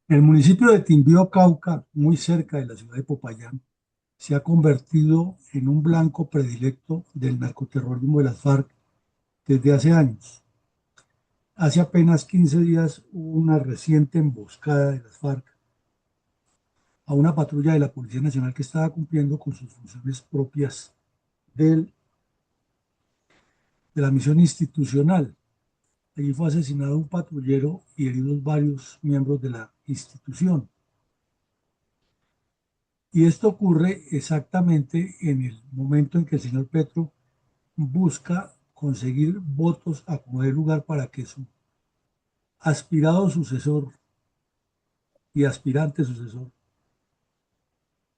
El municipio de Timbío, Cauca, muy cerca de la ciudad de Popayán, se ha convertido en un blanco predilecto del narcoterrorismo de las FARC desde hace años. Hace apenas 15 días hubo una reciente emboscada de las FARC a una patrulla de la Policía Nacional que estaba cumpliendo con sus funciones propias del- de la misión institucional. Allí fue asesinado un patrullero y heridos varios miembros de la institución. Y esto ocurre exactamente en el momento en que el señor Petro busca conseguir votos a como dé lugar para que su aspirado sucesor y aspirante sucesor,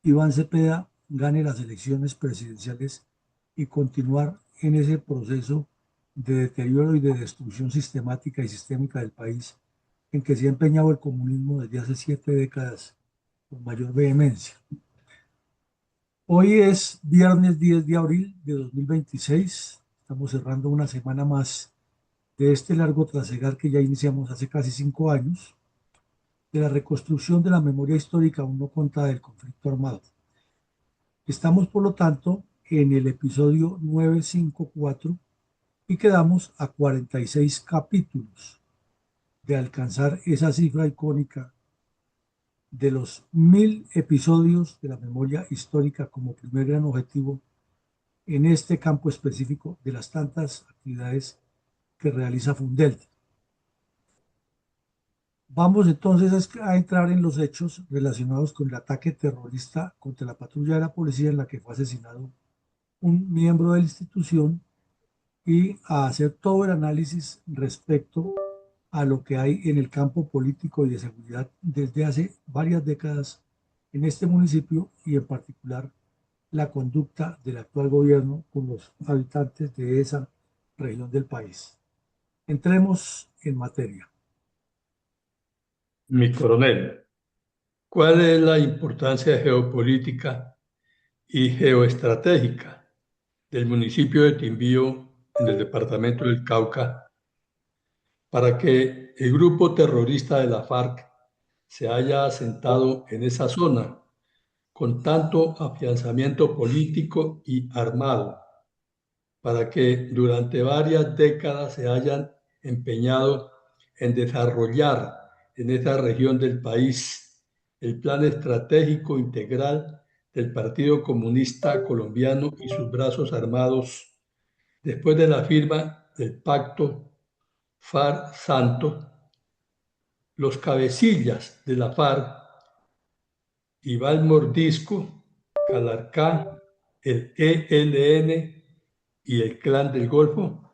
Iván Cepeda, gane las elecciones presidenciales y continuar en ese proceso de deterioro y de destrucción sistemática y sistémica del país en que se ha empeñado el comunismo desde hace 7 décadas con mayor vehemencia. Hoy es viernes 10 de abril de 2026. Estamos cerrando una semana más de este largo trasegar que ya iniciamos hace casi 5 años, de la reconstrucción de la memoria histórica aún no contada del conflicto armado. Estamos, por lo tanto, en el episodio 954 y quedamos a 46 capítulos de alcanzar esa cifra icónica de los 1000 episodios de la memoria histórica como primer gran objetivo en este campo específico de las tantas actividades que realiza Fundel. Vamos entonces a entrar en los hechos relacionados con el ataque terrorista contra la patrulla de la policía en la que fue asesinado un miembro de la institución y a hacer todo el análisis respecto a lo que hay en el campo político y de seguridad desde hace varias décadas en este municipio y en particular la conducta del actual gobierno con los habitantes de esa región del país. Entremos en materia. Mi coronel, ¿cuál es la importancia geopolítica y geoestratégica del municipio de Timbío en el departamento del Cauca para que el grupo terrorista de la FARC se haya asentado en esa zona con tanto afianzamiento político y armado, para que durante varias décadas se hayan empeñado en desarrollar en esa región del país el plan estratégico integral del Partido Comunista Colombiano y sus brazos armados después de la firma del pacto FARC-Santo? Los cabecillas de la FARC, Iván Mordisco, Calarcá, el ELN y el Clan del Golfo.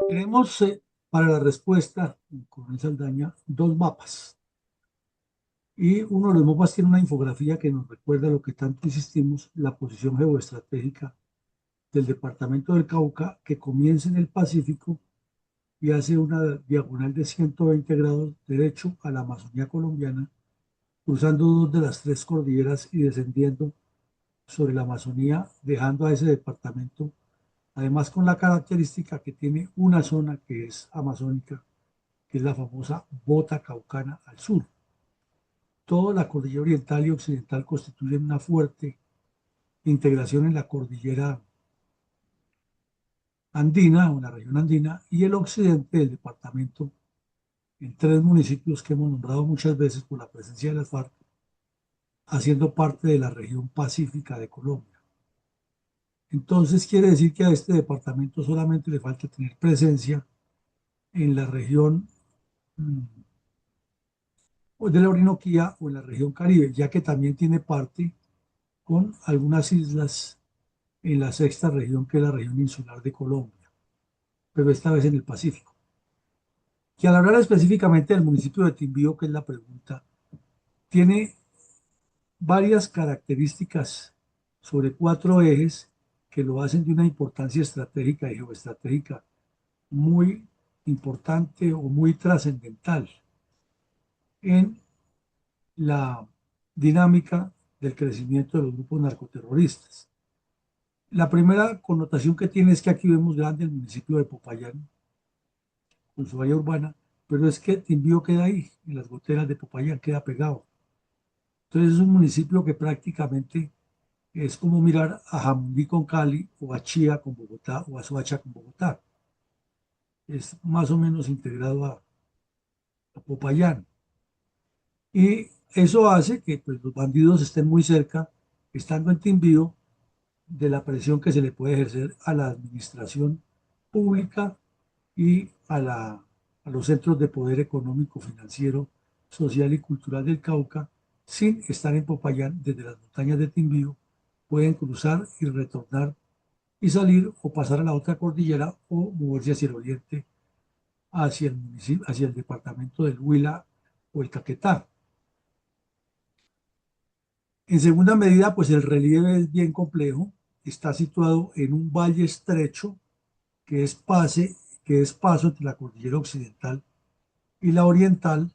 Tenemos para la respuesta, coronel Saldaña, dos mapas. Y uno de los mapas tiene una infografía que nos recuerda lo que tanto insistimos, la posición geoestratégica del departamento del Cauca, que comienza en el Pacífico y hace una diagonal de 120 grados derecho a la Amazonía colombiana, cruzando dos de las tres cordilleras y descendiendo sobre la Amazonía, dejando a ese departamento, además con la característica que tiene una zona que es amazónica, que es la famosa bota caucana al sur. Toda la cordillera oriental y occidental constituyen una fuerte integración en la cordillera andina o en la región andina y el occidente del departamento en tres municipios que hemos nombrado muchas veces por la presencia de las FARC, haciendo parte de la región pacífica de Colombia. Entonces quiere decir que a este departamento solamente le falta tener presencia en la región de la Orinoquía o en la región Caribe, ya que también tiene parte con algunas islas en la sexta región, que es la región insular de Colombia, pero esta vez en el Pacífico. Que al hablar específicamente del municipio de Timbío, que es la pregunta, tiene varias características sobre cuatro ejes que lo hacen de una importancia estratégica y geoestratégica muy importante o muy trascendental en la dinámica del crecimiento de los grupos narcoterroristas. La primera connotación que tiene es que aquí vemos grande el municipio de Popayán, con su área urbana, pero es que Timbío queda ahí, en las goteras de Popayán, queda pegado. Entonces es un municipio que prácticamente es como mirar a Jamundí con Cali, o a Chía con Bogotá, o a Soacha con Bogotá. Es más o menos integrado a Popayán. Y eso hace que pues, los bandidos estén muy cerca, estando en Timbío, de la presión que se le puede ejercer a la administración pública y a los centros de poder económico, financiero, social y cultural del Cauca, sin estar en Popayán desde las montañas de Timbío, pueden cruzar y retornar y salir o pasar a la otra cordillera o moverse hacia el oriente, hacia el municipio, hacia el departamento del Huila o el Caquetá. En segunda medida, pues el relieve es bien complejo, está situado en un valle estrecho que es que es paso entre la cordillera occidental y la oriental,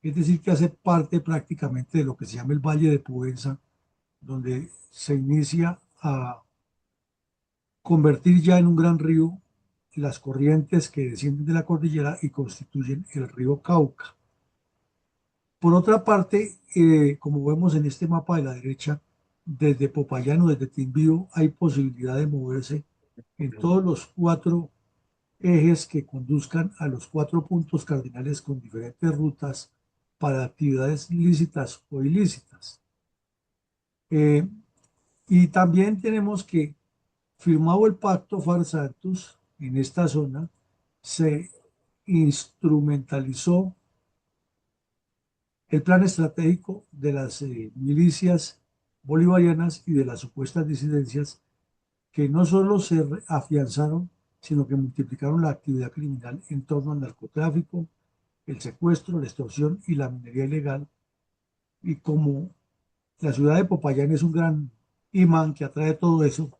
es decir, que hace parte prácticamente de lo que se llama el Valle de Pubenza, donde se inicia a convertir ya en un gran río las corrientes que descienden de la cordillera y constituyen el río Cauca. Por otra parte, como vemos en este mapa de la derecha, desde Popayán o desde Timbío hay posibilidad de moverse en todos los cuatro ejes que conduzcan a los cuatro puntos cardinales con diferentes rutas para actividades lícitas o ilícitas. Eh, y también tenemos que, firmado el pacto Far-Santos en esta zona, se instrumentalizó el plan estratégico de las milicias bolivarianas y de las supuestas disidencias que no solo se afianzaron, sino que multiplicaron la actividad criminal en torno al narcotráfico, el secuestro, la extorsión y la minería ilegal. Y como la ciudad de Popayán es un gran imán que atrae todo eso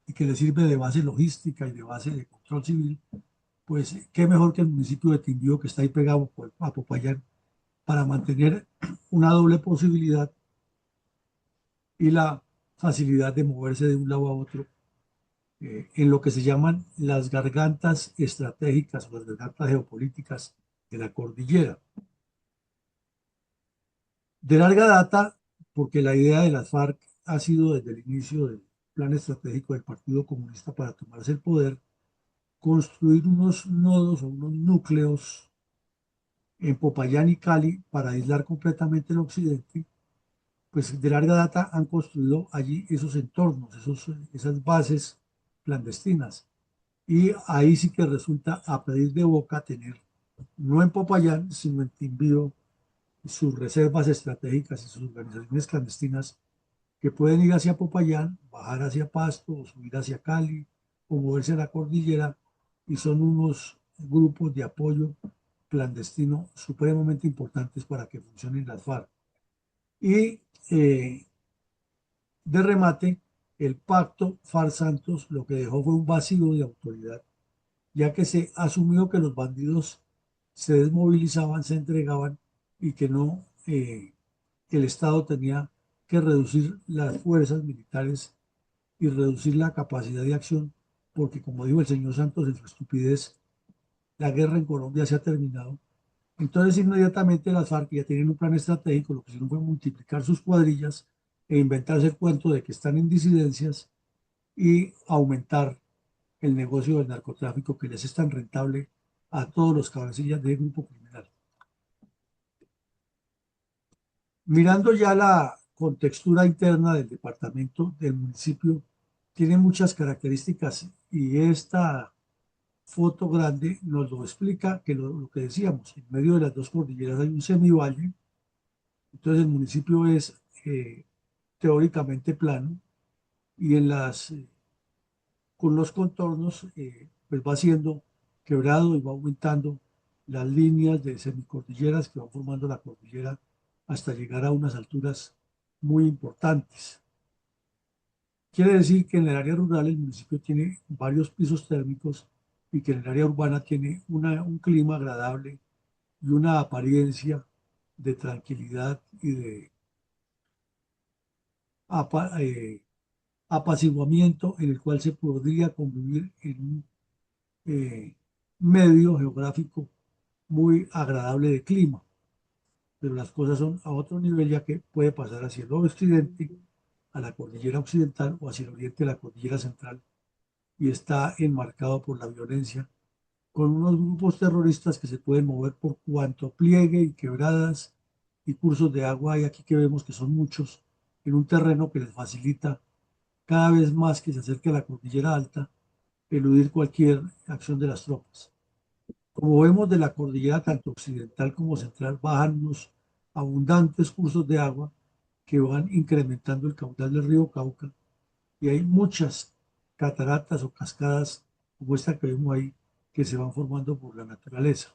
y que le sirve de base logística y de base de control civil, pues qué mejor que el municipio de Timbío, que está ahí pegado a Popayán, para mantener una doble posibilidad y la facilidad de moverse de un lado a otro en lo que se llaman las gargantas estratégicas o las gargantas geopolíticas de la cordillera. De larga data, porque la idea de las FARC ha sido desde el inicio del plan estratégico del Partido Comunista para tomarse el poder, construir unos nodos o unos núcleos en Popayán y Cali para aislar completamente el occidente, pues de larga data han construido allí esos entornos, esas bases clandestinas. Y ahí sí que resulta a pedir de boca tener, no en Popayán, sino en Timbío, sus reservas estratégicas y sus organizaciones clandestinas que pueden ir hacia Popayán, bajar hacia Pasto, o subir hacia Cali, o moverse a la cordillera, y son unos grupos de apoyo clandestino supremamente importantes para que funcionen las FARC. Y de remate, el pacto FARC-Santos lo que dejó fue un vacío de autoridad, ya que se asumió que los bandidos se desmovilizaban, se entregaban y que no, el Estado tenía que reducir las fuerzas militares y reducir la capacidad de acción, porque como dijo el señor Santos en su estupidez, la guerra en Colombia se ha terminado. Entonces inmediatamente las FARC ya tienen un plan estratégico, lo que hicieron fue multiplicar sus cuadrillas e inventarse el cuento de que están en disidencias y aumentar el negocio del narcotráfico que les es tan rentable a todos los cabecillas del grupo criminal. Mirando ya la contextura interna del departamento, del municipio, tiene muchas características y esta foto grande nos lo explica, que lo que decíamos, en medio de las dos cordilleras hay un semivalle, entonces el municipio es teóricamente plano y con los contornos pues va siendo quebrado y va aumentando las líneas de semicordilleras que van formando la cordillera hasta llegar a unas alturas muy importantes. Quiere decir que en el área rural el municipio tiene varios pisos térmicos y que en el área urbana tiene un clima agradable y una apariencia de tranquilidad y de apa- eh, apaciguamiento en el cual se podría convivir en un medio geográfico muy agradable de clima, pero las cosas son a otro nivel ya que puede pasar hacia el occidente, a la cordillera occidental o hacia el oriente, a la cordillera central, y está enmarcado por la violencia, con unos grupos terroristas que se pueden mover por cuanto pliegue y quebradas y cursos de agua hay aquí que vemos que son muchos, en un terreno que les facilita cada vez más que se acerque a la cordillera alta, eludir cualquier acción de las tropas. Como vemos de la cordillera tanto occidental como central bajan unos abundantes cursos de agua que van incrementando el caudal del río Cauca y hay muchas cataratas o cascadas como esta que vemos ahí que se van formando por la naturaleza.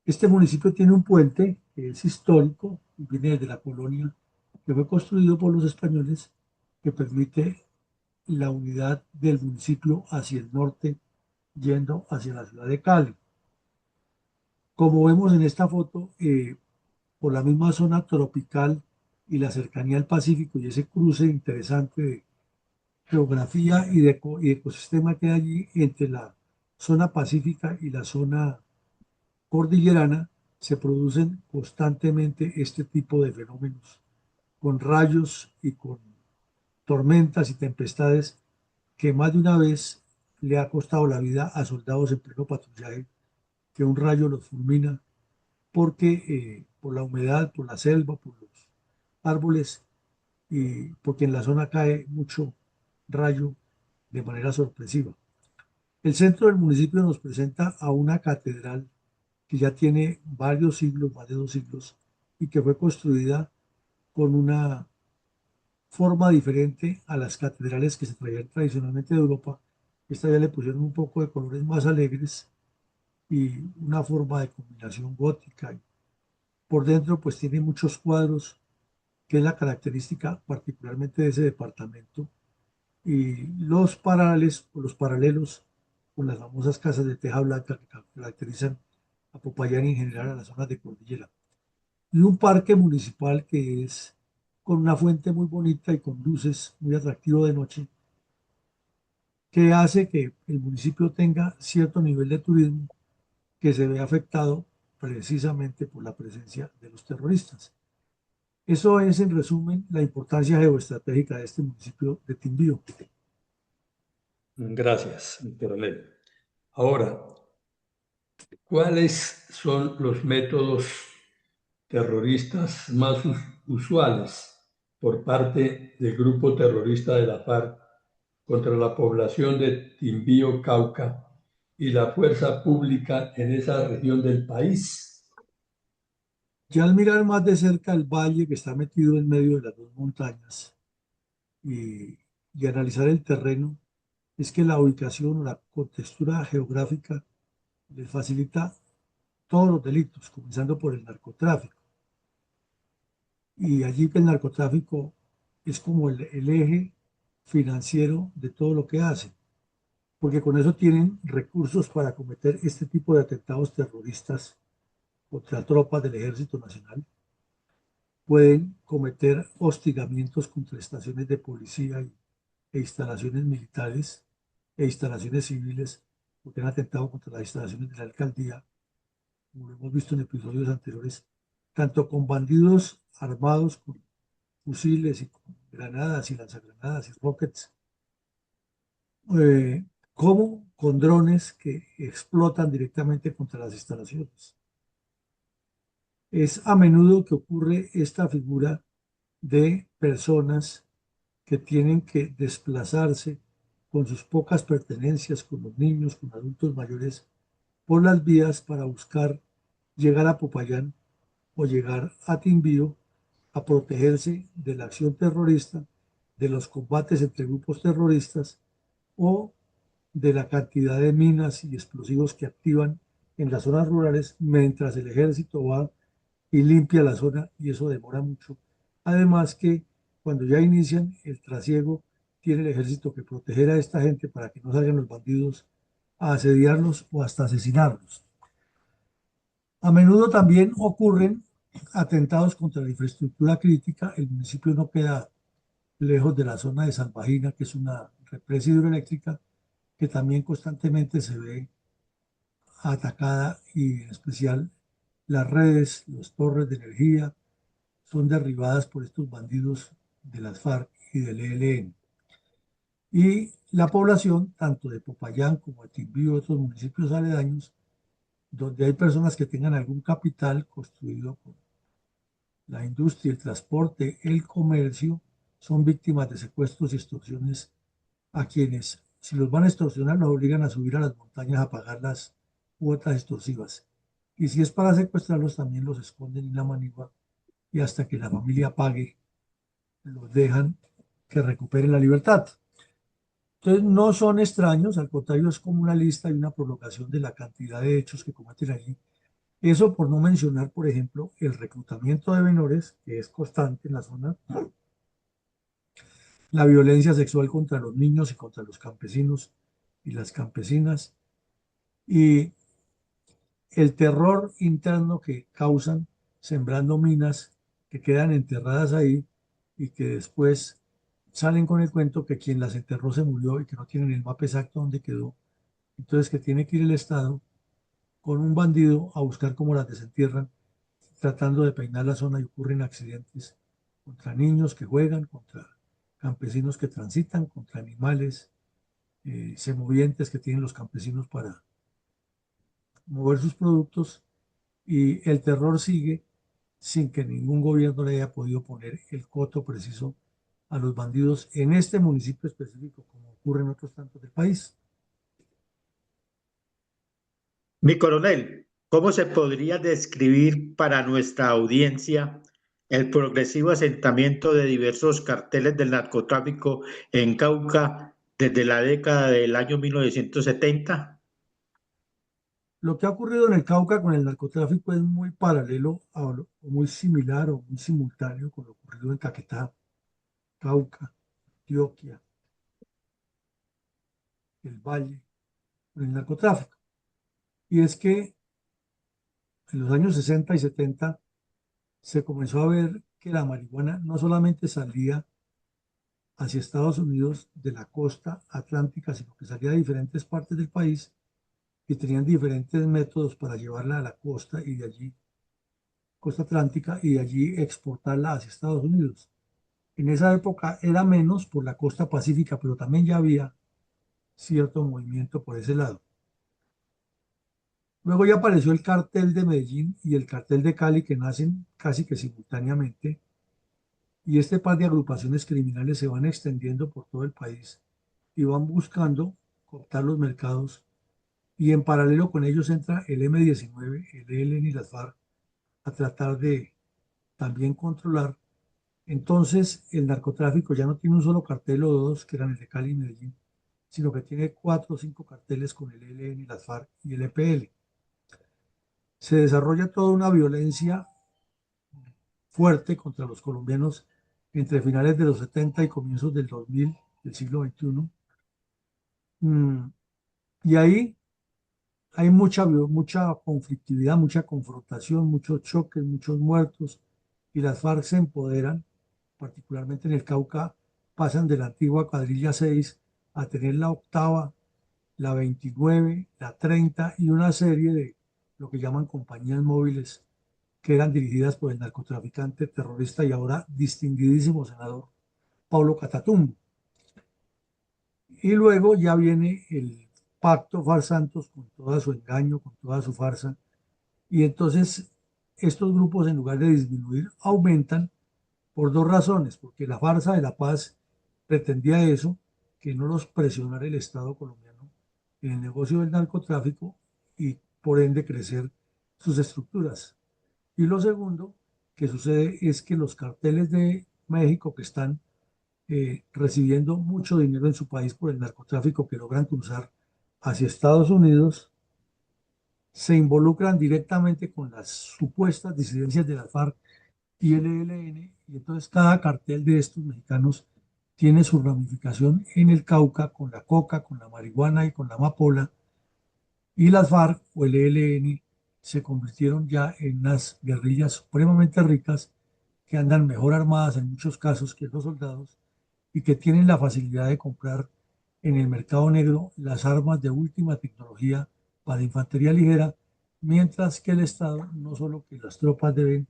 Este municipio tiene un puente que es histórico y viene desde la colonia que fue construido por los españoles que permite la unidad del municipio hacia el norte yendo hacia la ciudad de Cali. Como vemos en esta foto, por la misma zona tropical y la cercanía al Pacífico y ese cruce interesante de geografía y ecosistema que hay allí entre la zona pacífica y la zona cordillerana, se producen constantemente este tipo de fenómenos con rayos y con tormentas y tempestades que más de una vez le ha costado la vida a soldados en pleno patrullaje, que un rayo los fulmina porque por la humedad, por la selva, por los árboles y porque en la zona cae mucho rayo de manera sorpresiva. El centro del municipio nos presenta a una catedral que ya tiene varios siglos, más de 2 siglos, y que fue construida con una forma diferente a las catedrales que se traían tradicionalmente de Europa. Esta ya le pusieron un poco de colores más alegres y una forma de combinación gótica. Por dentro, pues tiene muchos cuadros, que es la característica particularmente de ese departamento, y los paralelos con las famosas casas de teja blanca que caracterizan a Popayán y en general a las zonas de cordillera. Y un parque municipal que es con una fuente muy bonita y con luces muy atractivo de noche, que hace que el municipio tenga cierto nivel de turismo que se ve afectado precisamente por la presencia de los terroristas. Eso es, en resumen, la importancia geoestratégica de este municipio de Timbío. Gracias, coronel. Ahora, ¿cuáles son los métodos terroristas más usuales por parte del grupo terrorista de la FARC contra la población de Timbío, Cauca y la fuerza pública en esa región del país? Ya al mirar más de cerca el valle que está metido en medio de las dos montañas y analizar el terreno, es que la ubicación o la contextura geográfica les facilita todos los delitos, comenzando por el narcotráfico. Y allí que el narcotráfico es como el eje financiero de todo lo que hacen, porque con eso tienen recursos para cometer este tipo de atentados terroristas contra tropas del Ejército Nacional. Pueden cometer hostigamientos contra estaciones de policía e instalaciones militares e instalaciones civiles, porque han atentado contra las instalaciones de la alcaldía, como lo hemos visto en episodios anteriores, tanto con bandidos armados con fusiles y con granadas y lanzagranadas y rockets, eh, como con drones que explotan directamente contra las instalaciones. Es a menudo que ocurre esta figura de personas que tienen que desplazarse con sus pocas pertenencias, con los niños, con adultos mayores, por las vías para buscar llegar a Popayán o llegar a Timbío a protegerse de la acción terrorista, de los combates entre grupos terroristas o de la cantidad de minas y explosivos que activan en las zonas rurales mientras el ejército va y limpia la zona y eso demora mucho. Además que cuando ya inician el trasiego, tiene el ejército que proteger a esta gente para que no salgan los bandidos a asediarlos o hasta asesinarlos. A menudo también ocurren atentados contra la infraestructura crítica. El municipio no queda lejos de la zona de Salvajina, que es una represa hidroeléctrica que también constantemente se ve atacada y en especial las redes, las torres de energía son derribadas por estos bandidos de las FARC y del ELN. Y la población, tanto de Popayán como de Timbío y otros municipios aledaños, donde hay personas que tengan algún capital construido con la industria, el transporte, el comercio, son víctimas de secuestros y extorsiones a quienes, si los van a extorsionar, los obligan a subir a las montañas a pagar las cuotas extorsivas. Y si es para secuestrarlos, también los esconden en la manigua y hasta que la familia pague, los dejan que recuperen la libertad. Entonces, no son extraños, al contrario, es como una lista y una prolongación de la cantidad de hechos que cometen allí. Eso por no mencionar, por ejemplo, el reclutamiento de menores, que es constante en la zona, la violencia sexual contra los niños y contra los campesinos y las campesinas, y el terror interno que causan sembrando minas que quedan enterradas ahí y que después salen con el cuento que quien las enterró se murió y que no tienen el mapa exacto donde quedó. Entonces que tiene que ir el Estado con un bandido a buscar cómo las desentierran, tratando de peinar la zona y ocurren accidentes contra niños que juegan, contra campesinos que transitan, contra animales semovientes que tienen los campesinos para mover sus productos y el terror sigue sin que ningún gobierno le haya podido poner el coto preciso a los bandidos en este municipio específico, como ocurre en otros tantos del país. Mi coronel, ¿cómo se podría describir para nuestra audiencia el progresivo asentamiento de diversos carteles del narcotráfico en Cauca desde la década del año 1970? Lo que ha ocurrido en el Cauca con el narcotráfico es muy paralelo o muy similar o muy simultáneo con lo ocurrido en Caquetá, Cauca, Antioquia, el Valle, con el narcotráfico. Y es que en los años 60 y 70 se comenzó a ver que la marihuana no solamente salía hacia Estados Unidos de la costa atlántica, sino que salía de diferentes partes del país y tenían diferentes métodos para llevarla a la costa y de allí, costa atlántica, y de allí exportarla hacia Estados Unidos. En esa época era menos por la costa pacífica, pero también ya había cierto movimiento por ese lado. Luego ya apareció el cartel de Medellín y el cartel de Cali que nacen casi que simultáneamente y este par de agrupaciones criminales se van extendiendo por todo el país y van buscando cooptar los mercados y en paralelo con ellos entra el M-19, el ELN y las FARC a tratar de también controlar. Entonces el narcotráfico ya no tiene un solo cartel o dos, que eran el de Cali y Medellín, sino que tiene 4 o 5 carteles con el ELN, las FARC y el EPL. Se desarrolla toda una violencia fuerte contra los colombianos entre finales de los 70 y comienzos del 2000, del siglo XXI. Y ahí hay mucha conflictividad, mucha confrontación, muchos choques, muchos muertos, y las FARC se empoderan, particularmente en el Cauca, pasan de la antigua cuadrilla 6 a tener la octava, la 29, la 30 y una serie de lo que llaman compañías móviles que eran dirigidas por el narcotraficante terrorista y ahora distinguidísimo senador Pablo Catatumbo. Y luego ya viene el pacto FARC-Santos con todo su engaño, con toda su farsa. Y entonces estos grupos, en lugar de disminuir, aumentan por dos razones. Porque la farsa de la paz pretendía eso, que no los presionara el Estado colombiano en el negocio del narcotráfico y por ende crecer sus estructuras. Y lo segundo que sucede es que los carteles de México que están recibiendo mucho dinero en su país por el narcotráfico que logran cruzar hacia Estados Unidos, se involucran directamente con las supuestas disidencias de la FARC y el ELN, y entonces cada cartel de estos mexicanos tiene su ramificación en el Cauca con la coca, con la marihuana y con la amapola, y las FARC o el ELN se convirtieron ya en unas guerrillas supremamente ricas que andan mejor armadas en muchos casos que los soldados y que tienen la facilidad de comprar en el mercado negro las armas de última tecnología para infantería ligera, mientras que el Estado, no solo que las tropas deben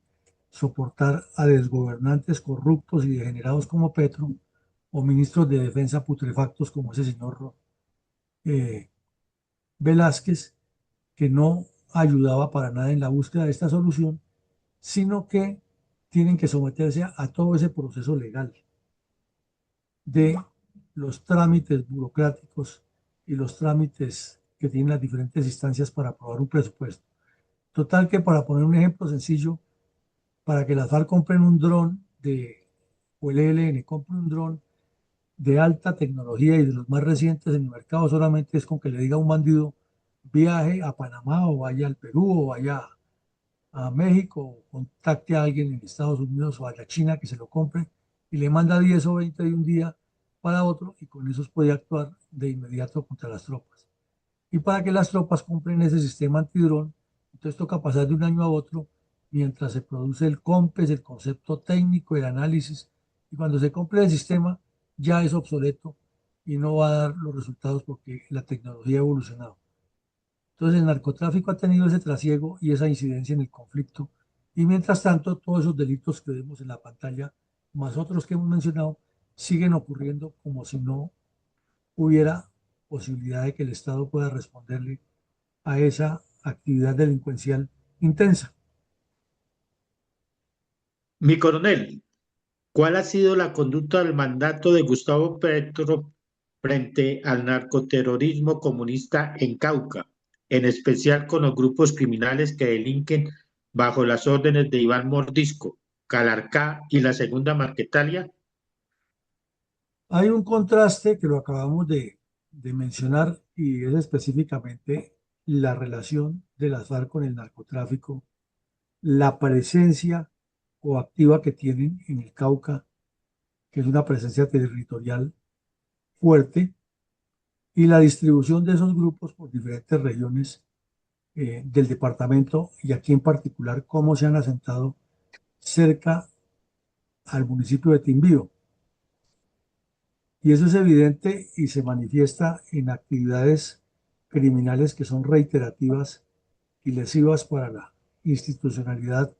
soportar a desgobernantes corruptos y degenerados como Petro, o ministros de defensa putrefactos como ese señor eh, Velázquez, que no ayudaba para nada en la búsqueda de esta solución, sino que tienen que someterse a todo ese proceso legal de los trámites burocráticos y los trámites que tienen las diferentes instancias para aprobar un presupuesto. Total que, para poner un ejemplo sencillo, para que las FARC compren un dron o el ELN compre un dron de alta tecnología y de los más recientes en el mercado, solamente es con que le diga a un bandido viaje a Panamá o vaya al Perú o vaya a México o contacte a alguien en Estados Unidos o a China que se lo compre y le manda 10 o 20 de un día para otro, y con esos puede actuar de inmediato contra las tropas. Y para que las tropas compren ese sistema antidrón, entonces toca pasar de un año a otro mientras se produce el COMPES, el concepto técnico, el análisis, y cuando se compre el sistema ya es obsoleto y no va a dar los resultados porque la tecnología ha evolucionado. Entonces el narcotráfico ha tenido ese trasiego y esa incidencia en el conflicto, y mientras tanto todos esos delitos que vemos en la pantalla, más otros que hemos mencionado, siguen ocurriendo como si no hubiera posibilidad de que el Estado pueda responderle a esa actividad delincuencial intensa. Mi coronel, ¿cuál ha sido la conducta del mandato de Gustavo Petro frente al narcoterrorismo comunista en Cauca, en especial con los grupos criminales que delinquen bajo las órdenes de Iván Mordisco, Calarcá y la Segunda Marquetalia? Hay un contraste que lo acabamos de mencionar, y es específicamente la relación de las FARC con el narcotráfico, la presencia coactiva que tienen en el Cauca, que es una presencia territorial fuerte, y la distribución de esos grupos por diferentes regiones del departamento, y aquí en particular cómo se han asentado cerca al municipio de Timbío. Y eso es evidente y se manifiesta en actividades criminales que son reiterativas y lesivas para la institucionalidad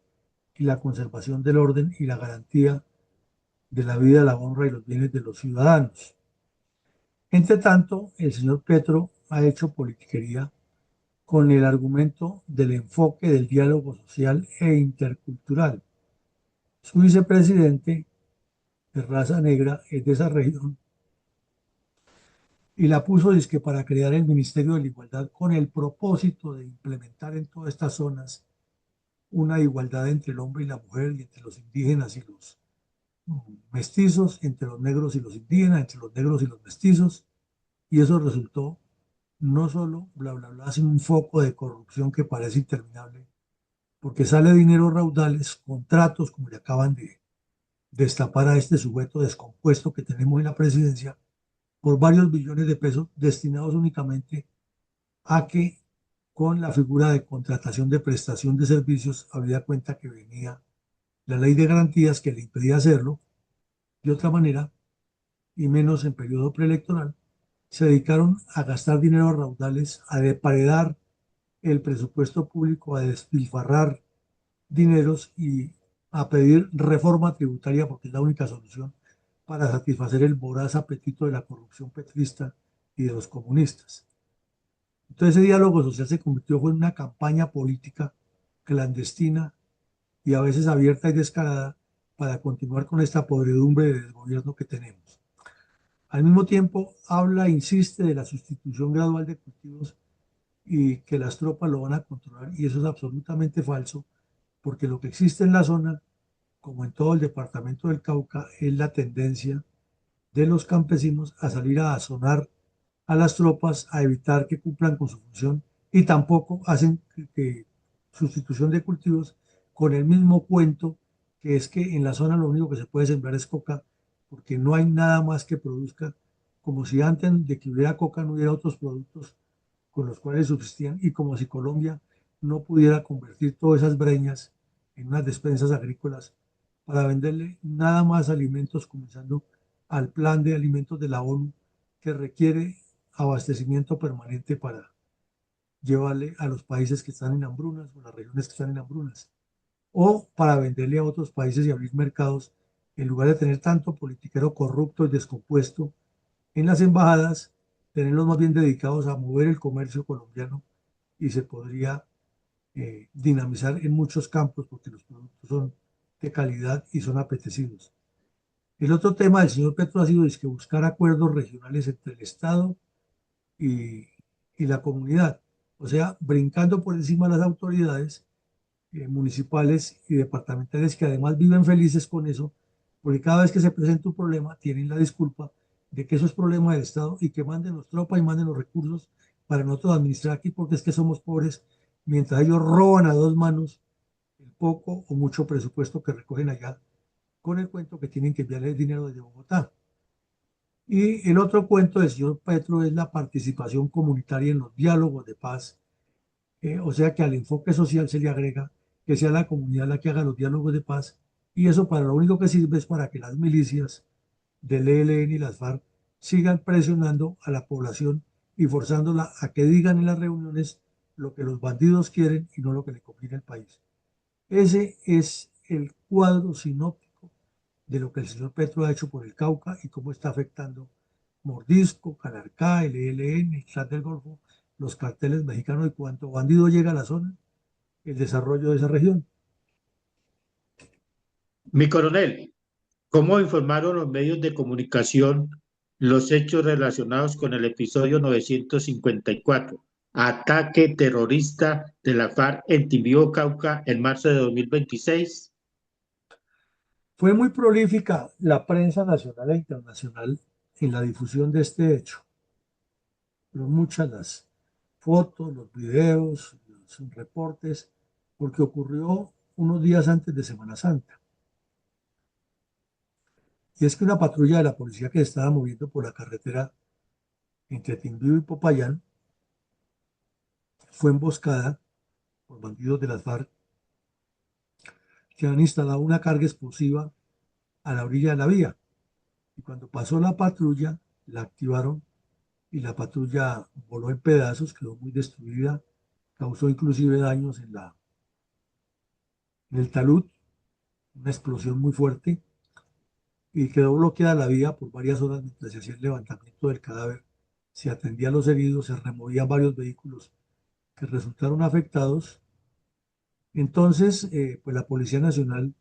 y la conservación del orden y la garantía de la vida, la honra y los bienes de los ciudadanos. Entre tanto, el señor Petro ha hecho politiquería con el argumento del enfoque del diálogo social e intercultural. Su vicepresidente, de raza negra, es de esa región, y la puso dizque para crear el Ministerio de la Igualdad con el propósito de implementar en todas estas zonas una igualdad entre el hombre y la mujer, y entre los indígenas y los mestizos, entre los negros y los indígenas, entre los negros y los mestizos, y eso resultó no solo bla, bla, bla, sino un foco de corrupción que parece interminable, porque sale dinero raudales, contratos, como le acaban de destapar a este sujeto descompuesto que tenemos en la presidencia, por varios billones de pesos destinados únicamente a que, con la figura de contratación de prestación de servicios, habría cuenta que venía la ley de garantías que le impedía hacerlo de otra manera, y menos en periodo preelectoral. Se dedicaron a gastar dinero a raudales, a depredar el presupuesto público, a despilfarrar dineros y a pedir reforma tributaria, porque es la única solución para satisfacer el voraz apetito de la corrupción petrista y de los comunistas. Entonces ese diálogo social se convirtió en una campaña política clandestina y a veces abierta y descarada para continuar con esta podredumbre del gobierno que tenemos. Al mismo tiempo, habla e insiste de la sustitución gradual de cultivos y que las tropas lo van a controlar, y eso es absolutamente falso, porque lo que existe en la zona, como en todo el departamento del Cauca, es la tendencia de los campesinos a salir a azonar a las tropas, a evitar que cumplan con su función, y tampoco hacen sustitución de cultivos con el mismo cuento, que es que en la zona lo único que se puede sembrar es coca, porque no hay nada más que produzca, como si antes de que hubiera coca no hubiera otros productos con los cuales subsistían, y como si Colombia no pudiera convertir todas esas breñas en unas despensas agrícolas para venderle nada más alimentos, comenzando al plan de alimentos de la ONU, que requiere abastecimiento permanente para llevarle a los países que están en hambrunas o las regiones que están en hambrunas, o para venderle a otros países y abrir mercados, en lugar de tener tanto politiquero corrupto y descompuesto en las embajadas, tenerlos más bien dedicados a mover el comercio colombiano y se podría dinamizar en muchos campos porque los productos son de calidad y son apetecidos. El otro tema del señor Petro ha sido es que buscar acuerdos regionales entre el Estado y, y la comunidad, o sea, brincando por encima de las autoridades municipales y departamentales que además viven felices con eso, porque cada vez que se presenta un problema tienen la disculpa de que eso es problema del Estado y que manden los tropas y manden los recursos para nosotros administrar aquí porque es que somos pobres, mientras ellos roban a dos manos el poco o mucho presupuesto que recogen allá con el cuento que tienen que enviarle dinero desde Bogotá. Y el otro cuento del señor Petro es la participación comunitaria en los diálogos de paz, o sea que al enfoque social se le agrega que sea la comunidad la que haga los diálogos de paz, y eso para lo único que sirve es para que las milicias del ELN y las FARC sigan presionando a la población y forzándola a que digan en las reuniones lo que los bandidos quieren y no lo que le conviene al país. Ese es el cuadro sinóptico de lo que el señor Petro ha hecho por el Cauca y cómo está afectando Mordisco, Calarcá, el ELN, el Clan del Golfo, los carteles mexicanos y cuánto bandido llega a la zona, el desarrollo de esa región. Mi coronel, ¿cómo informaron los medios de comunicación los hechos relacionados con el episodio 954, ataque terrorista de la FARC en Timbío, Cauca, en marzo de 2026? Fue muy prolífica la prensa nacional e internacional en la difusión de este hecho. Fueron muchas las fotos, los videos, los reportes, porque ocurrió unos días antes de Semana Santa. Y es que una patrulla de la policía que se estaba moviendo por la carretera entre Timbío y Popayán fue emboscada por bandidos de las FARC que han instalado una carga explosiva a la orilla de la vía. Y cuando pasó la patrulla, la activaron y la patrulla voló en pedazos, quedó muy destruida, causó inclusive daños en el talud, una explosión muy fuerte, y quedó bloqueada la vía por varias horas mientras se hacía el levantamiento del cadáver, se atendía a los heridos, se removían varios vehículos que resultaron afectados. Entonces, pues la Policía Nacional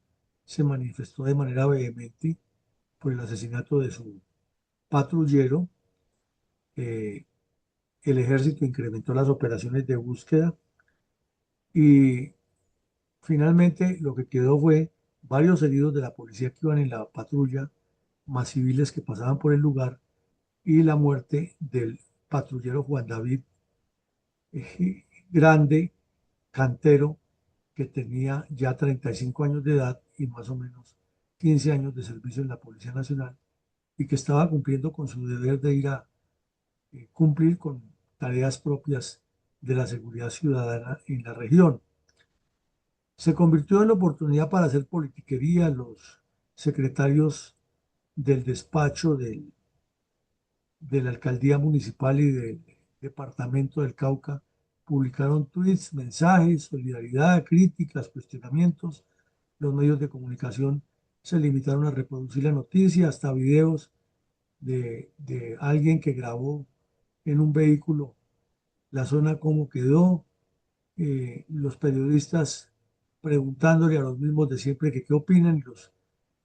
se manifestó de manera vehemente por el asesinato de su patrullero. Eh, el ejército incrementó las operaciones de búsqueda y finalmente lo que quedó fue varios heridos de la policía que iban en la patrulla, más civiles que pasaban por el lugar y la muerte del patrullero Juan David, grande, cantero, que tenía ya 35 años de edad y más o menos 15 años de servicio en la Policía Nacional y que estaba cumpliendo con su deber de ir a cumplir con tareas propias de la seguridad ciudadana en la región. Se convirtió en la oportunidad para hacer politiquería. Los secretarios del despacho de la alcaldía municipal y del departamento del Cauca publicaron tweets, mensajes, solidaridad, críticas, cuestionamientos. Los medios de comunicación se limitaron a reproducir la noticia, hasta videos de alguien que grabó en un vehículo la zona cómo quedó, los periodistas preguntándole a los mismos de siempre que qué opinan, los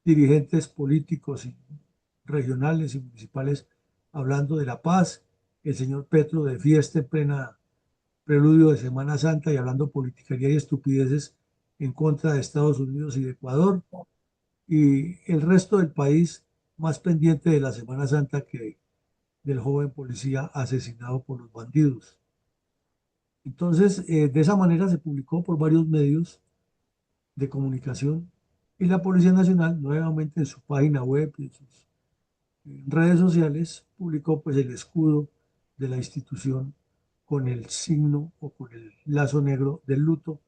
dirigentes políticos y regionales y municipales hablando de la paz, el señor Petro de fiesta en plena preludio de Semana Santa y hablando politiquería y estupideces en contra de Estados Unidos y de Ecuador, y el resto del país más pendiente de la Semana Santa que del joven policía asesinado por los bandidos. Entonces, de esa manera se publicó por varios medios de comunicación y la Policía Nacional nuevamente en su página web y en sus redes sociales publicó pues el escudo de la institución con el signo o con el lazo negro del luto,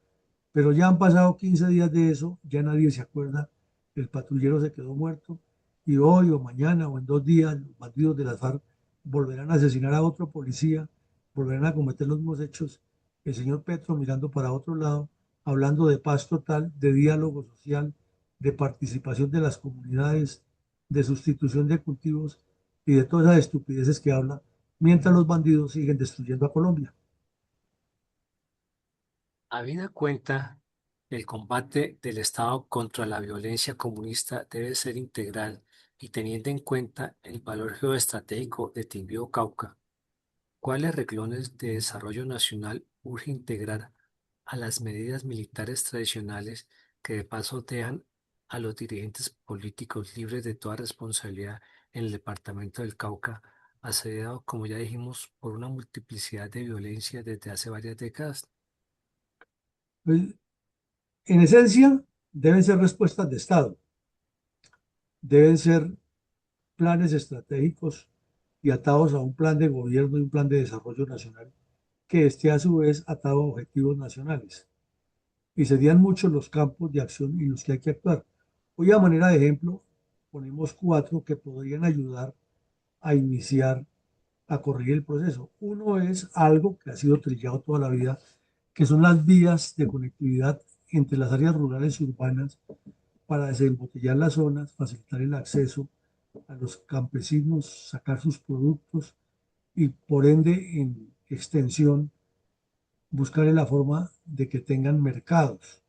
pero ya han pasado 15 días de eso, ya nadie se acuerda, el patrullero se quedó muerto y hoy o mañana o en 2 días los bandidos de las FARC volverán a asesinar a otro policía, volverán a cometer los mismos hechos el señor Petro mirando para otro lado, hablando de paz total, de diálogo social, de participación de las comunidades, de sustitución de cultivos y de todas esas estupideces que habla, mientras los bandidos siguen destruyendo a Colombia. Habida cuenta, el combate del Estado contra la violencia comunista debe ser integral y teniendo en cuenta el valor geoestratégico de Timbío Cauca. ¿Cuáles renglones de desarrollo nacional urge integrar a las medidas militares tradicionales que de paso dejan a los dirigentes políticos libres de toda responsabilidad en el departamento del Cauca, asediado, como ya dijimos, por una multiplicidad de violencias desde hace varias décadas? Pues, en esencia, deben ser respuestas de Estado, deben ser planes estratégicos y atados a un plan de gobierno y un plan de desarrollo nacional que esté a su vez atado a objetivos nacionales. Y serían muchos los campos de acción en los que hay que actuar. Hoy a manera de ejemplo ponemos cuatro que podrían ayudar a iniciar, a corregir el proceso. Uno es algo que ha sido trillado toda la vida, que son las vías de conectividad entre las áreas rurales y urbanas para desembotellar las zonas, facilitar el acceso a los campesinos, sacar sus productos y por ende en extensión buscar la forma de que tengan mercados.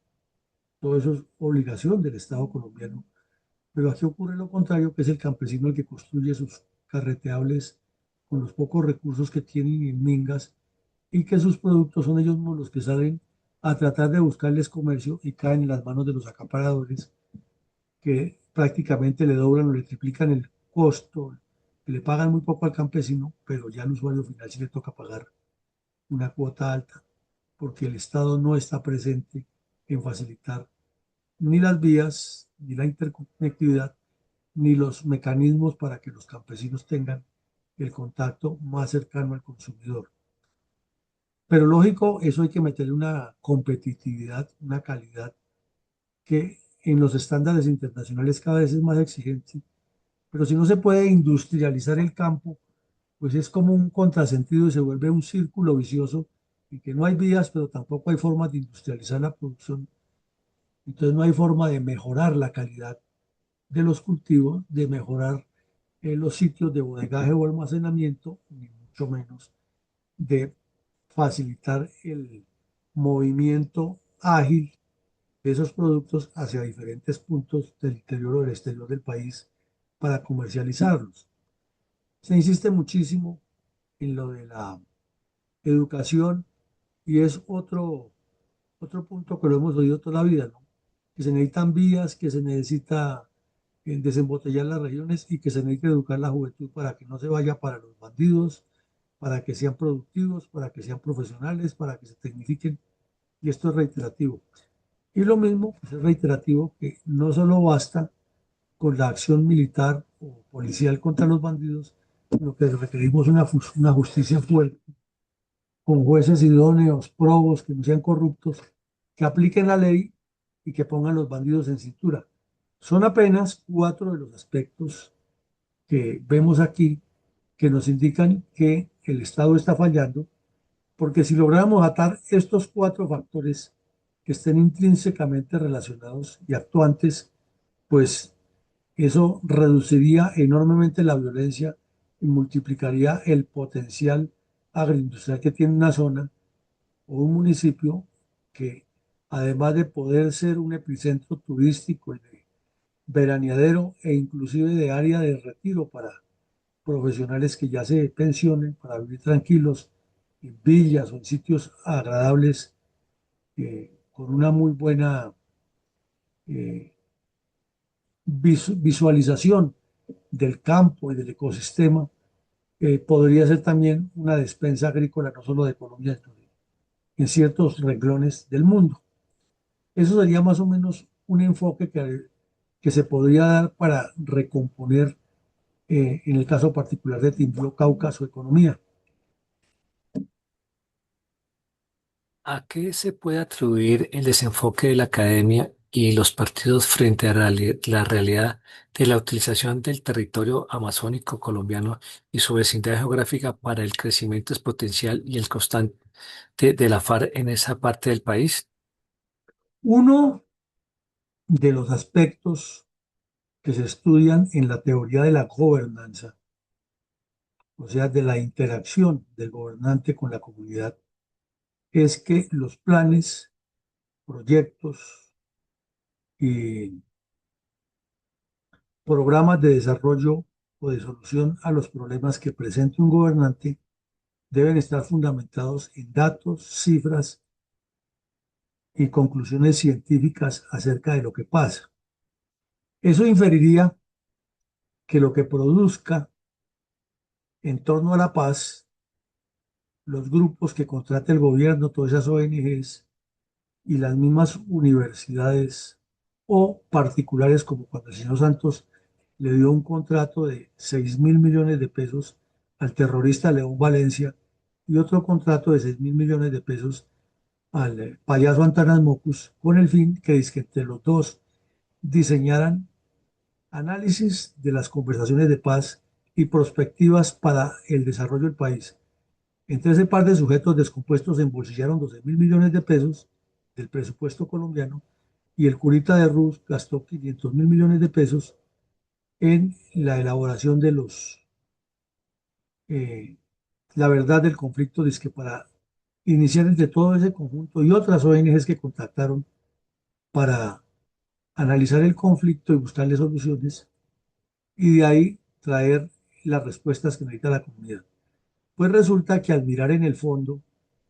Todo eso es obligación del Estado colombiano. Pero aquí ocurre lo contrario, que es el campesino el que construye sus carreteables con los pocos recursos que tienen en mingas y que sus productos son ellos mismos los que salen a tratar de buscarles comercio y caen en las manos de los acaparadores que prácticamente le doblan o le triplican el costo, que le pagan muy poco al campesino, pero ya al usuario final sí le toca pagar una cuota alta porque el Estado no está presente en facilitar ni las vías, ni la interconectividad, ni los mecanismos para que los campesinos tengan el contacto más cercano al consumidor. Pero lógico, eso hay que meterle una competitividad, una calidad que en los estándares internacionales cada vez es más exigente. Pero si no se puede industrializar el campo, pues es como un contrasentido y se vuelve un círculo vicioso y que no hay vías, pero tampoco hay formas de industrializar la producción. Entonces no hay forma de mejorar la calidad de los cultivos, de mejorar los sitios de bodegaje o almacenamiento, ni mucho menos de facilitar el movimiento ágil de esos productos hacia diferentes puntos del interior o del exterior del país para comercializarlos. Se insiste muchísimo en lo de la educación y es otro punto que lo hemos oído toda la vida, ¿no? Que se necesitan vías, que se necesita desembotellar las regiones y que se necesita educar la juventud para que no se vaya para los bandidos, para que sean productivos, para que sean profesionales, para que se tecnifiquen. Y esto es reiterativo. Y lo mismo pues, es reiterativo que no solo basta con la acción militar o policial contra los bandidos, sino que requerimos una justicia fuerte, con jueces idóneos, probos, que no sean corruptos, que apliquen la ley y que pongan los bandidos en cintura. Son apenas cuatro de los aspectos que vemos aquí que nos indican que el Estado está fallando, porque si logramos atar estos cuatro factores que estén intrínsecamente relacionados y actuantes, pues eso reduciría enormemente la violencia y multiplicaría el potencial agroindustrial que tiene una zona o un municipio que, además de poder ser un epicentro turístico y de veraneadero e inclusive de área de retiro para profesionales que ya se pensionen para vivir tranquilos en villas o en sitios agradables con una muy buena eh, visualización del campo y del ecosistema, podría ser también una despensa agrícola no solo de Colombia, sino en ciertos renglones del mundo. Eso sería más o menos un enfoque que se podría dar para recomponer, en el caso particular de Timbiro Cauca, su economía. ¿A qué se puede atribuir el desenfoque de la academia y los partidos frente a la realidad de la utilización del territorio amazónico colombiano y su vecindad geográfica para el crecimiento exponencial y el constante de la FARC en esa parte del país? Uno de los aspectos que se estudian en la teoría de la gobernanza, o sea, de la interacción del gobernante con la comunidad, es que los planes, proyectos y programas de desarrollo o de solución a los problemas que presente un gobernante deben estar fundamentados en datos, cifras y conclusiones científicas acerca de lo que pasa. Eso inferiría que lo que produzca en torno a la paz, los grupos que contrate el gobierno, todas esas ONGs y las mismas universidades o particulares, como cuando el señor Santos le dio un contrato de 6.000 millones de pesos al terrorista León Valencia y otro contrato de 6.000 millones de pesos al payaso Antanas Mocus, con el fin que, dizque entre los dos diseñaran análisis de las conversaciones de paz y perspectivas para el desarrollo del país. Entre ese par de sujetos descompuestos se embolsillaron 12.000 millones de pesos del presupuesto colombiano y el curita de Ruz gastó 500.000 millones de pesos en la elaboración de eh, la verdad del conflicto, que para iniciar entre todo ese conjunto y otras ONGs que contactaron para analizar el conflicto y buscarle soluciones y de ahí traer las respuestas que necesita la comunidad. Pues resulta que al mirar en el fondo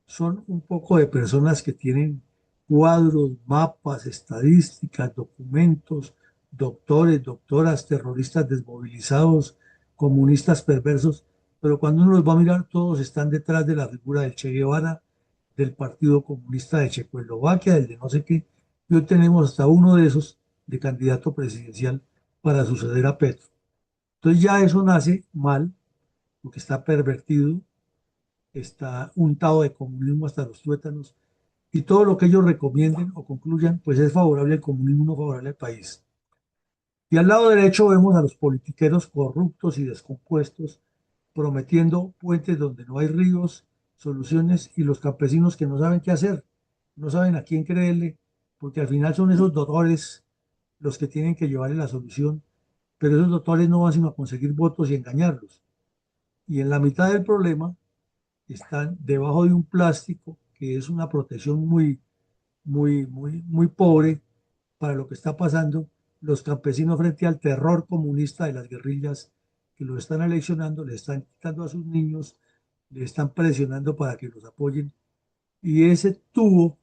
son un poco de personas que tienen cuadros, mapas, estadísticas, documentos, doctores, doctoras, terroristas desmovilizados, comunistas perversos, pero cuando uno los va a mirar, todos están detrás de la figura del Che Guevara, del Partido Comunista de Checoslovaquia, del de no sé qué, y hoy tenemos hasta uno de esos de candidato presidencial para suceder a Petro. Entonces ya eso nace mal, porque está pervertido, está untado de comunismo hasta los tuétanos, y todo lo que ellos recomienden o concluyan, pues es favorable al comunismo, no favorable al país. Y al lado derecho vemos a los politiqueros corruptos y descompuestos prometiendo puentes donde no hay ríos, soluciones, y los campesinos que no saben qué hacer, no saben a quién creerle, porque al final son esos doctores los que tienen que llevarle la solución, pero esos doctores no van sino a conseguir votos y engañarlos. Y en la mitad del problema están debajo de un plástico que es una protección muy pobre para lo que está pasando los campesinos frente al terror comunista de las guerrillas que los están aleccionando, le están quitando a sus niños, le están presionando para que los apoyen. Y ese tubo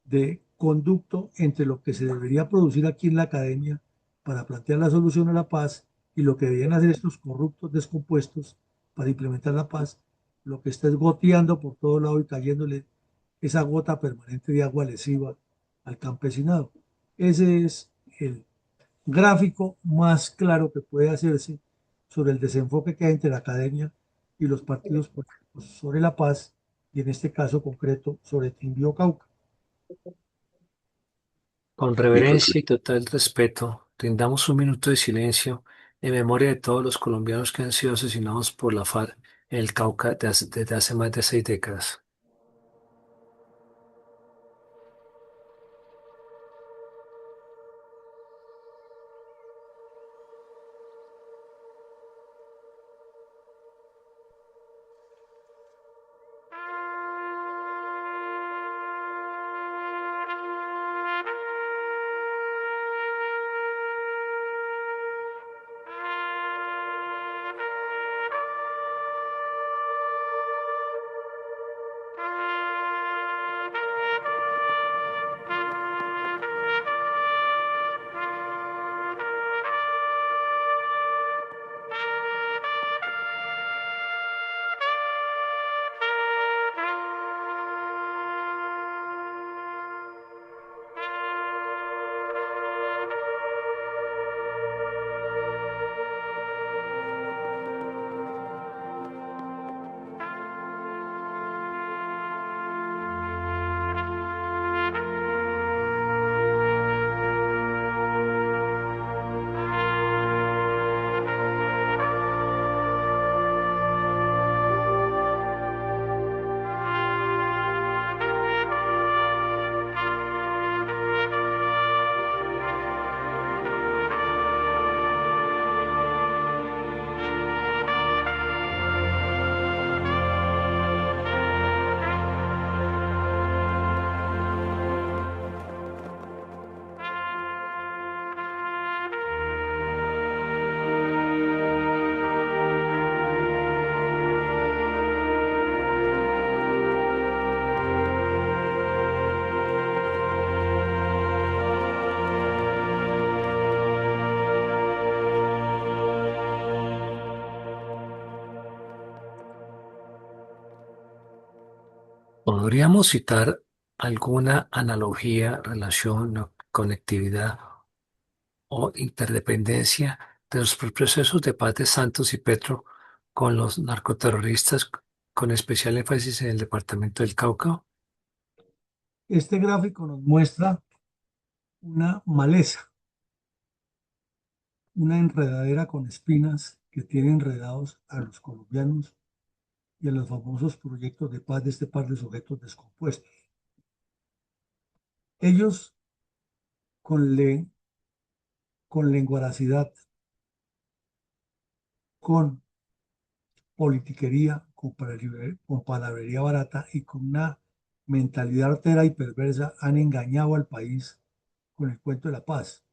de conducto entre lo que se debería producir aquí en la academia para plantear la solución a la paz y lo que deberían hacer estos corruptos descompuestos para implementar la paz, lo que está es goteando por todo lado y cayéndole esa gota permanente de agua lesiva al campesinado. Ese es el gráfico más claro que puede hacerse sobre el desenfoque que hay entre la academia y los partidos políticos sobre la paz y en este caso concreto sobre Timbio Cauca. Con Mi co- reverencia y total respeto, brindamos un minuto de silencio en memoria de todos los colombianos que han sido asesinados por la FARC en el Cauca desde hace más de 6 décadas. ¿Podríamos citar alguna analogía, relación o conectividad o interdependencia de los procesos de paz de Santos y Petro con los narcoterroristas, con especial énfasis en el departamento del Cauca? Este gráfico nos muestra una maleza, una enredadera con espinas que tiene enredados a los colombianos y a los famosos proyectos de paz de este par de sujetos descompuestos. Ellos, con, con lenguaracidad, con politiquería, con palabrería barata y con una mentalidad artera y perversa, han engañado al país con el cuento de la paz.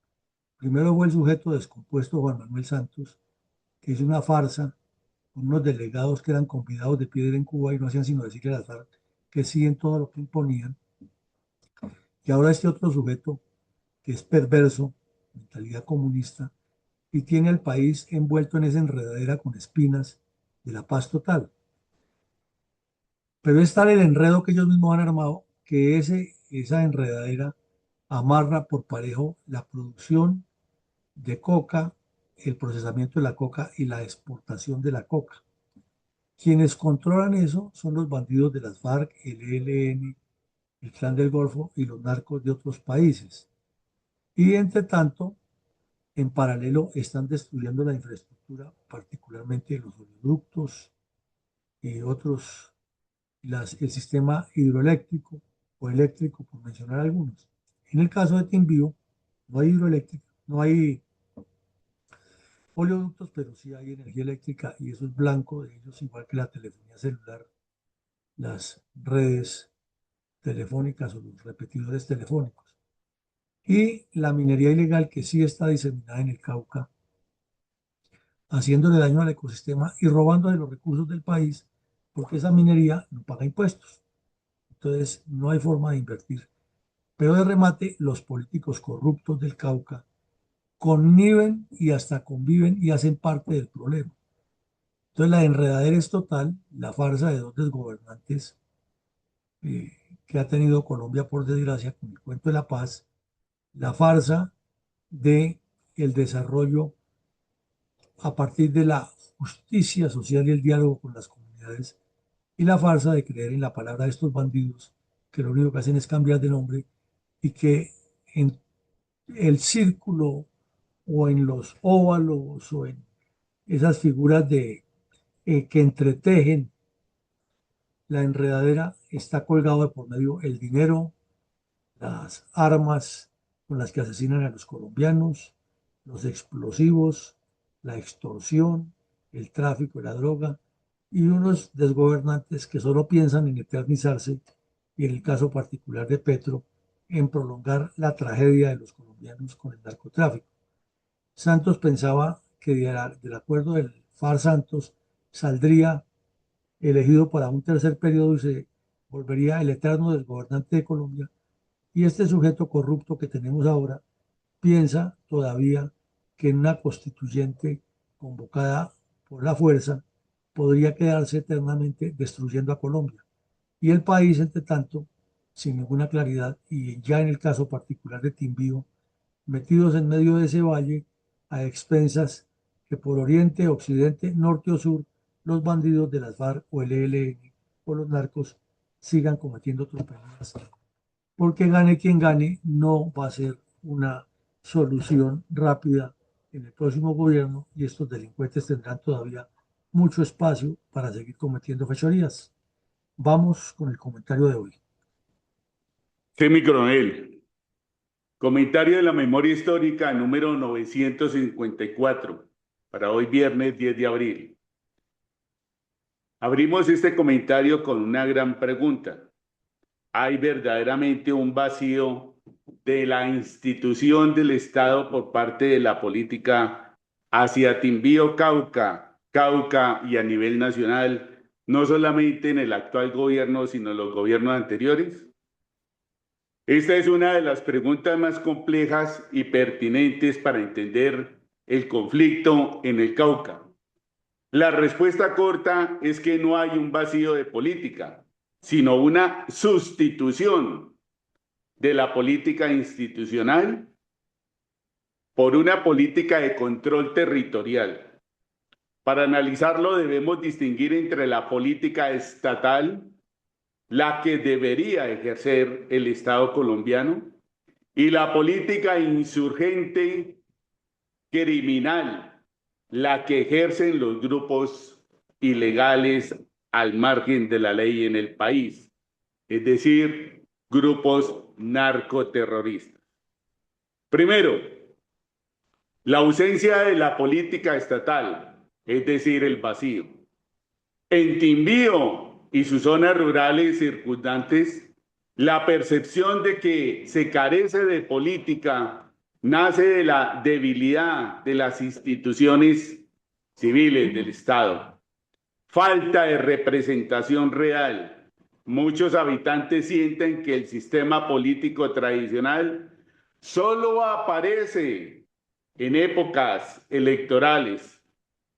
Primero fue el sujeto descompuesto Juan Manuel Santos, que hizo una farsa con unos delegados que eran convidados de piedra en Cuba y no hacían sino decirle a las FARC que sí en todo lo que imponían. Y ahora este otro sujeto, que es perverso, mentalidad comunista, y tiene al país envuelto en esa enredadera con espinas de la paz total. Pero es tal el enredo que ellos mismos han armado que esa enredadera amarra por parejo la producción de coca, el procesamiento de la coca y la exportación de la coca. Quienes controlan eso son los bandidos de las FARC, el ELN, el Clan del Golfo y los narcos de otros países. Y entre tanto, en paralelo están destruyendo la infraestructura, particularmente los oleoductos y otros, el sistema hidroeléctrico o eléctrico, por mencionar algunos. En el caso de Timbío, no hay hidroeléctrica, no hay oleoductos, pero sí hay energía eléctrica y eso es blanco de ellos, igual que la telefonía celular, las redes telefónicas o los repetidores telefónicos. Y la minería ilegal que sí está diseminada en el Cauca, haciéndole daño al ecosistema y robando de los recursos del país, porque esa minería no paga impuestos. Entonces, no hay forma de invertir. Pero de remate, los políticos corruptos del Cauca conniven y hasta conviven y hacen parte del problema. Entonces, la enredadera es total, la farsa de dos desgobernantes eh, que ha tenido Colombia, por desgracia, con el cuento de la paz, la farsa de el desarrollo a partir de la justicia social y el diálogo con las comunidades y la farsa de creer en la palabra de estos bandidos que lo único que hacen es cambiar de nombre y que en el círculo o en los óvalos o en esas figuras que entretejen la enredadera está colgado de por medio el dinero, las armas con las que asesinan a los colombianos, los explosivos, la extorsión, el tráfico de la droga y unos desgobernantes que solo piensan en eternizarse y en el caso particular de Petro, en prolongar la tragedia de los colombianos con el narcotráfico. Santos pensaba que del acuerdo del FAR Santos saldría elegido para un tercer periodo y se volvería el eterno desgobernante de Colombia. Y este sujeto corrupto que tenemos ahora piensa todavía que en una constituyente convocada por la fuerza podría quedarse eternamente destruyendo a Colombia. Y el país, entre tanto, sin ninguna claridad, y ya en el caso particular de Timbío, metidos en medio de ese valle a expensas que por oriente, occidente, norte o sur, los bandidos de las FARC o el ELN o los narcos sigan cometiendo tropelías porque gane quien gane, no va a ser una solución rápida en el próximo gobierno y estos delincuentes tendrán todavía mucho espacio para seguir cometiendo fechorías. Vamos con el comentario de hoy. Sí, mi coronel. Comentario de la memoria histórica número 954 para hoy viernes 10 de abril. Abrimos este comentario con una gran pregunta. ¿Hay verdaderamente un vacío de la institución del Estado por parte de la política hacia Timbío, Cauca y a nivel nacional, no solamente en el actual gobierno, sino en los gobiernos anteriores? Esta es una de las preguntas más complejas y pertinentes para entender el conflicto en el Cauca. La respuesta corta es que no hay un vacío de política, sino una sustitución de la política institucional por una política de control territorial. Para analizarlo debemos distinguir entre la política estatal, la que debería ejercer el Estado colombiano, y la política insurgente criminal, la que ejercen los grupos ilegales al margen de la ley en el país, es decir, grupos narcoterroristas. Primero, la ausencia de la política estatal, es decir, el vacío. En Timbío y sus zonas rurales circundantes, la percepción de que se carece de política nace de la debilidad de las instituciones civiles del Estado. Falta de representación real. Muchos habitantes sienten que el sistema político tradicional solo aparece en épocas electorales,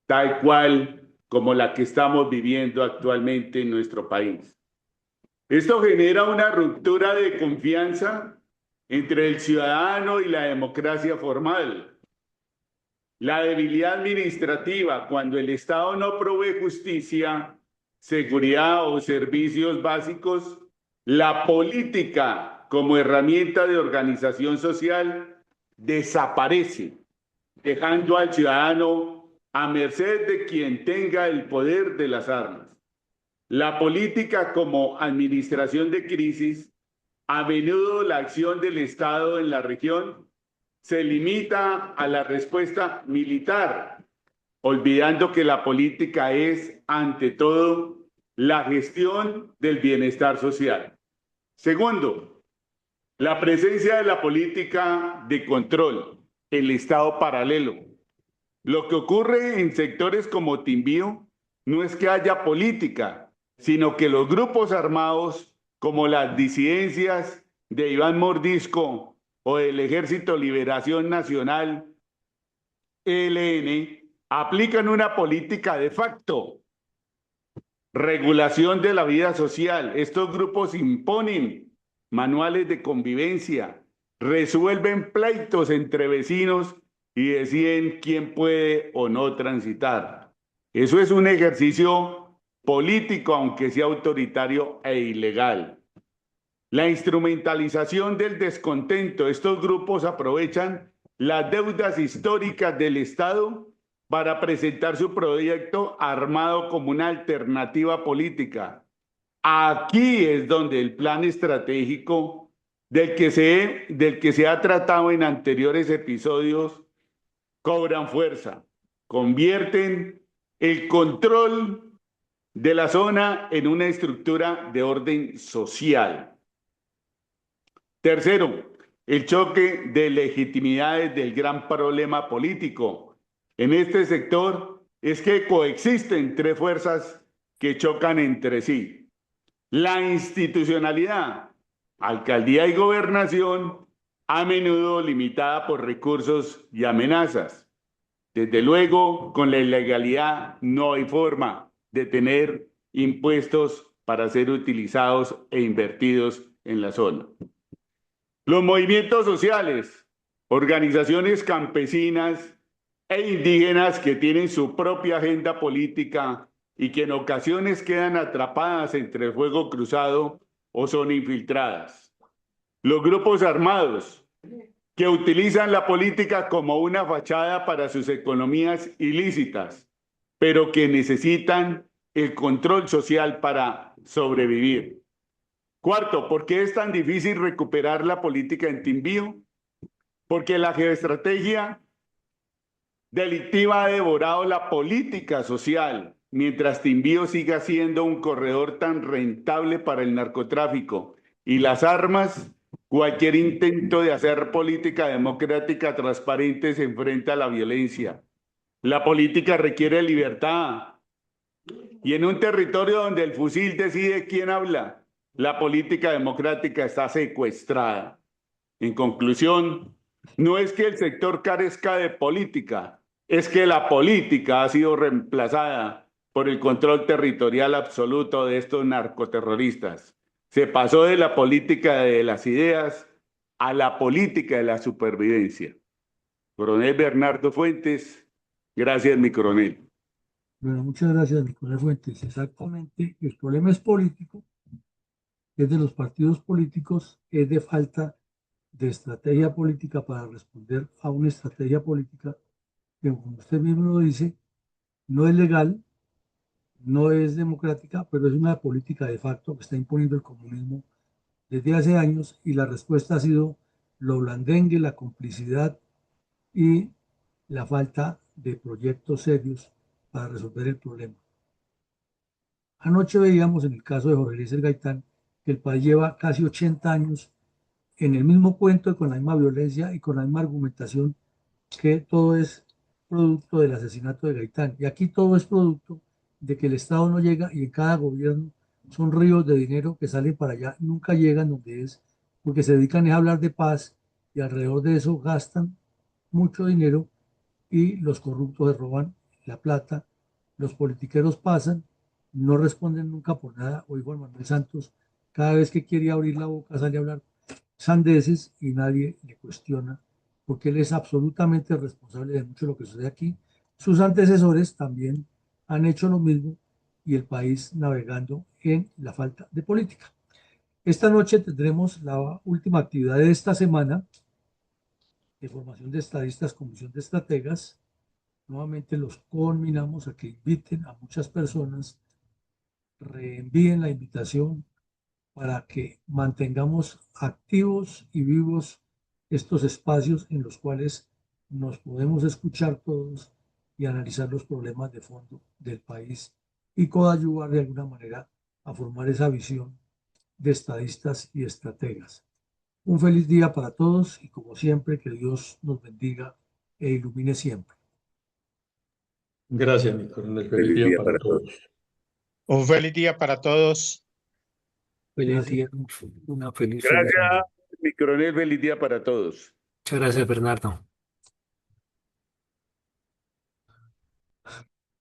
tal cual como la que estamos viviendo actualmente en nuestro país. Esto genera una ruptura de confianza entre el ciudadano y la democracia formal. La debilidad administrativa, cuando el Estado no provee justicia, seguridad o servicios básicos, la política como herramienta de organización social desaparece, dejando al ciudadano a merced de quien tenga el poder de las armas. La política como administración de crisis, a menudo la acción del Estado en la región se limita a la respuesta militar, olvidando que la política es, ante todo, la gestión del bienestar social. Segundo, la presencia de la política de control, el Estado paralelo. Lo que ocurre en sectores como Timbío no es que haya política, sino que los grupos armados, como las disidencias de Iván Mordisco o del Ejército Liberación Nacional, ELN, aplican una política de facto, regulación de la vida social. Estos grupos imponen manuales de convivencia, resuelven pleitos entre vecinos y deciden quién puede o no transitar. Eso es un ejercicio político, aunque sea autoritario e ilegal. La instrumentalización del descontento. Estos grupos aprovechan las deudas históricas del Estado para presentar su proyecto armado como una alternativa política. Aquí es donde el plan estratégico del que se ha tratado en anteriores episodios cobran fuerza, convierten el control de la zona en una estructura de orden social. Tercero, el choque de legitimidades del gran problema político. En este sector es que coexisten tres fuerzas que chocan entre sí. La institucionalidad, alcaldía y gobernación, a menudo limitada por recursos y amenazas. Desde luego, con la ilegalidad no hay forma de tener impuestos para ser utilizados e invertidos en la zona. Los movimientos sociales, organizaciones campesinas e indígenas que tienen su propia agenda política y que en ocasiones quedan atrapadas entre el fuego cruzado o son infiltradas. Los grupos armados, que utilizan la política como una fachada para sus economías ilícitas, pero que necesitan el control social para sobrevivir. Cuarto, ¿por qué es tan difícil recuperar la política en Timbío? Porque la geoestrategia delictiva ha devorado la política social, mientras Timbío siga siendo un corredor tan rentable para el narcotráfico y las armas. Cualquier intento de hacer política democrática transparente se enfrenta a la violencia. La política requiere libertad. Y en un territorio donde el fusil decide quién habla, la política democrática está secuestrada. En conclusión, no es que el sector carezca de política, es que la política ha sido reemplazada por el control territorial absoluto de estos narcoterroristas. Se pasó de la política de las ideas a la política de la supervivencia. Coronel Bernardo Fuentes, gracias, mi coronel. Bueno, muchas gracias, Nicolás Fuentes. Exactamente, el problema es político, es de los partidos políticos, es de falta de estrategia política para responder a una estrategia política que, como usted mismo lo dice, no es legal, no es democrática, pero es una política de facto que está imponiendo el comunismo desde hace años, y la respuesta ha sido lo blandengue, la complicidad y la falta de proyectos serios para resolver el problema. Anoche veíamos en el caso de Jorge Eliezer Gaitán que el país lleva casi 80 años en el mismo cuento y con la misma violencia y con la misma argumentación, que todo es producto del asesinato de Gaitán. Y aquí todo es producto de que el Estado no llega, y en cada gobierno son ríos de dinero que salen para allá, nunca llegan donde es, porque se dedican a hablar de paz y alrededor de eso gastan mucho dinero, y los corruptos se roban la plata, los politiqueros pasan, no responden nunca por nada. Hoy Juan Manuel Santos, cada vez que quiere abrir la boca, sale a hablar sandeces y nadie le cuestiona, porque él es absolutamente responsable de mucho de lo que sucede aquí. Sus antecesores también han hecho lo mismo, y el país navegando en la falta de política. Esta noche tendremos la última actividad de esta semana de formación de estadistas, comisión de estrategas. Nuevamente los conminamos a que inviten a muchas personas, reenvíen la invitación para que mantengamos activos y vivos estos espacios en los cuales nos podemos escuchar todos y analizar los problemas de fondo del país, y coadyuvar de alguna manera a formar esa visión de estadistas y estrategas. Un feliz día para todos, y como siempre, que Dios nos bendiga e ilumine siempre. Gracias, mi coronel. Feliz Feliz día día para para todos. todos. Un feliz día para todos. Feliz Gracias. día, una feliz Gracias, semana. mi coronel. Feliz día para todos. Muchas gracias, Bernardo.